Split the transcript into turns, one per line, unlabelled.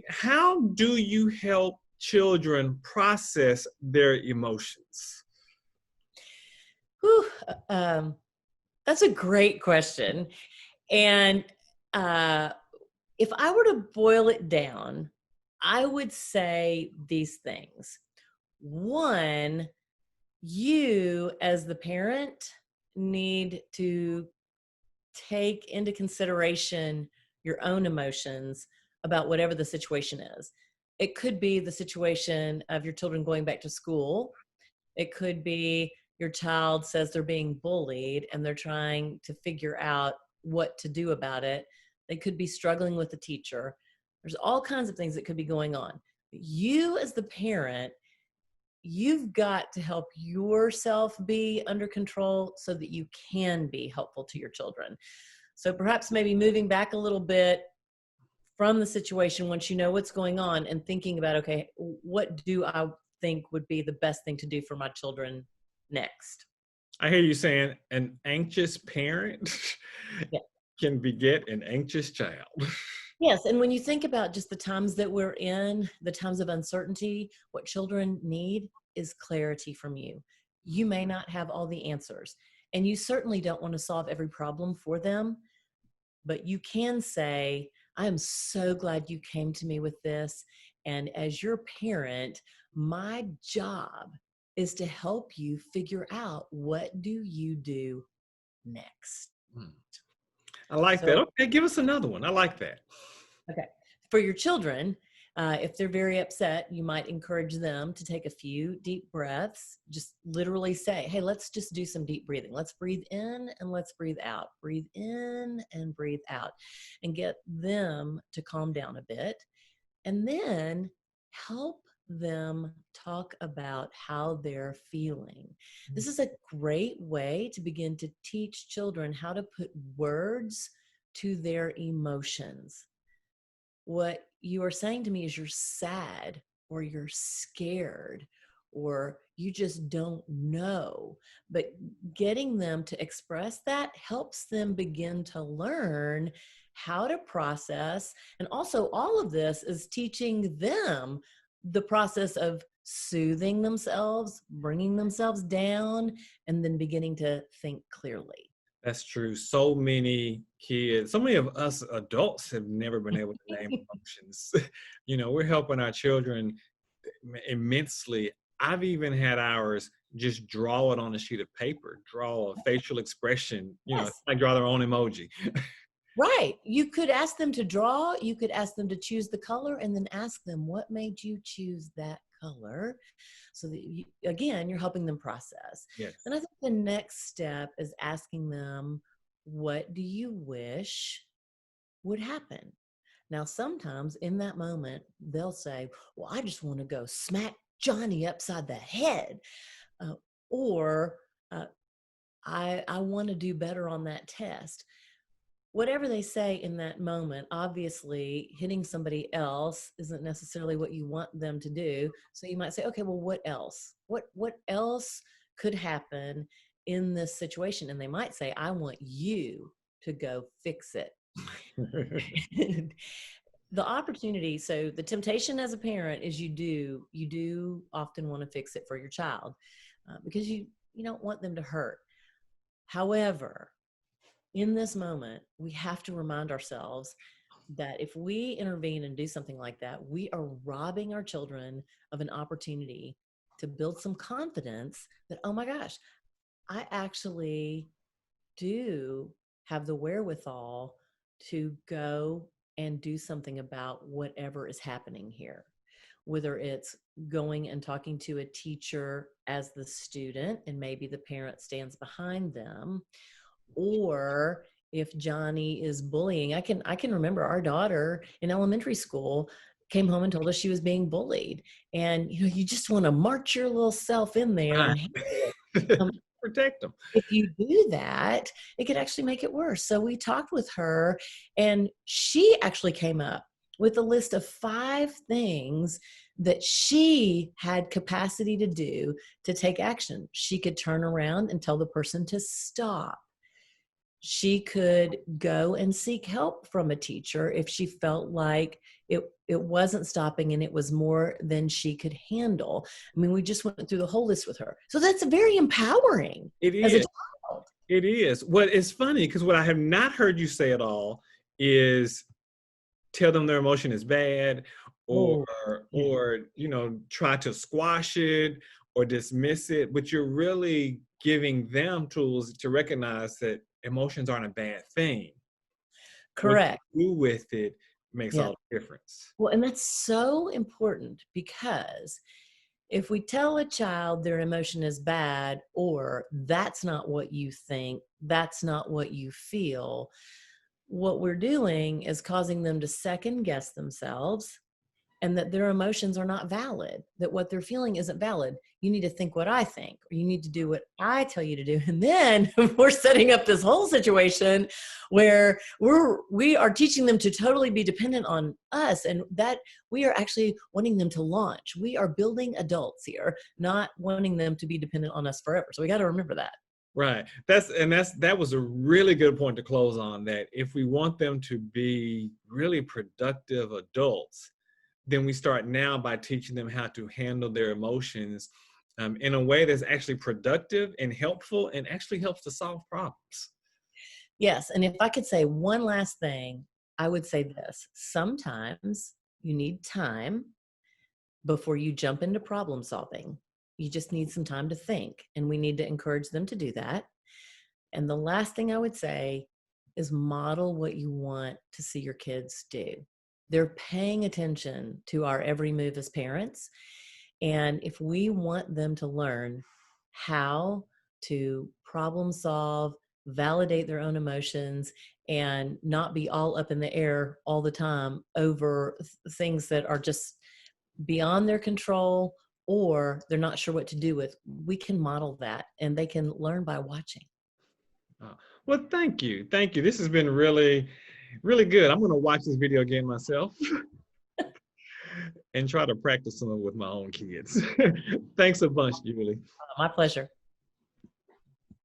How do you help children process their emotions?
Whew, that's a great question. And uh, if I were to boil it down, I would say these things. One, you as the parent need to take into consideration your own emotions about whatever the situation is. It could be the situation of your children going back to school. It could be your child says they're being bullied and they're trying to figure out what to do about it. They could be struggling with the teacher. There's all kinds of things that could be going on. You, as the parent, you've got to help yourself be under control so that you can be helpful to your children. So perhaps maybe moving back a little bit from the situation once you know what's going on and thinking about, okay, what do I think would be the best thing to do for my children next?
I hear you saying an anxious parent
Yeah.
can beget an anxious child.
Yes, and when you think about just the times that we're in, the times of uncertainty, what children need is clarity from you. You may not have all the answers, and you certainly don't want to solve every problem for them, but you can say, I am so glad you came to me with this. And as your parent, my job is to help you figure out what do you do next.
Hmm. I like that.
So,
Okay, give us another one. I like that.
okay, for your children, if they're very upset, you might encourage them to take a few deep breaths. Just literally say, hey, let's just do some deep breathing. Let's breathe in and let's breathe out. Breathe in and breathe out, and get them to calm down a bit. And then help them talk about how they're feeling. This is a great way to begin to teach children how to put words to their emotions. What you are saying to me is you're sad or you're scared or you just don't know. But getting them to express that helps them begin to learn how to process. And also, all of this is teaching them the process of soothing themselves, bringing themselves down, and then beginning to think clearly.
That's true. So many kids, so many of us adults have never been able to name emotions. We're helping our children immensely. I've even had ours just draw it on a sheet of paper, draw a facial expression,
Yes.
like draw their own emoji.
Right. You could ask them to draw, you could ask them to choose the color, and then ask them, what made you choose that color? So that, again, you're helping them process.
Yes.
And I think the next step is asking them, what do you wish would happen? Now, sometimes in that moment, they'll say, well, I just want to go smack Johnny upside the head. Uh, or I want to do better on that test. Whatever they say in that moment, obviously hitting somebody else isn't necessarily what you want them to do. So you might say, okay, well, what else? What else could happen in this situation? And they might say, I want you to go fix it. The opportunity, so the temptation as a parent is you do often want to fix it for your child, because you don't want them to hurt. However, in this moment, we have to remind ourselves that if we intervene and do something like that, we are robbing our children of an opportunity to build some confidence that, oh my gosh, I actually do have the wherewithal to go and do something about whatever is happening here. Whether it's going and talking to a teacher as the student, and maybe the parent stands behind them, or if Johnny is bullying. I can remember our daughter in elementary school came home and told us she was being bullied. And you just want to march your little self in there and handle it. Um,
Protect them.
if you do that, it could actually make it worse. So we talked with her, and she actually came up with a list of 5 things that she had capacity to do to take action. She could turn around and tell the person to stop. she could go and seek help from a teacher if she felt like it wasn't stopping and it was more than she could handle. I mean, we just went through the whole list with her. So that's very empowering
It
as a
is.
child.
It is. What is funny, because what I have not heard you say at all is tell them their emotion is bad, or
Oh, yeah.
or try to squash it or dismiss it, but you're really giving them tools to recognize that emotions aren't a bad thing. What
Correct.
you do with it makes
Yeah.
all the difference.
Well, and that's so important because if we tell a child their emotion is bad, or that's not what you think, that's not what you feel, what we're doing is causing them to second guess themselves, and that their emotions are not valid, that what they're feeling isn't valid. You need to think what I think, or you need to do what I tell you to do. And then we're setting up this whole situation where we are teaching them to totally be dependent on us, and that we are actually wanting them to launch. We are building adults here, not wanting them to be dependent on us forever. So we got to remember that.
Right. That was a really good point to close on, that if we want them to be really productive adults, then we start now by teaching them how to handle their emotions in a way that's actually productive and helpful, and actually helps to solve problems.
Yes. And if I could say one last thing, I would say this: sometimes you need time before you jump into problem solving. You just need some time to think, and we need to encourage them to do that. And the last thing I would say is model what you want to see your kids do. They're paying attention to our every move as parents. And if we want them to learn how to problem solve, validate their own emotions, and not be all up in the air all the time over things that are just beyond their control, or they're not sure what to do with, we can model that, and they can learn by watching.
Uh, well, thank you. Thank you. This has been really, really good. I'm going to watch this video again myself and try to practice some of it with my own kids. Thanks a bunch, Julie.
My pleasure.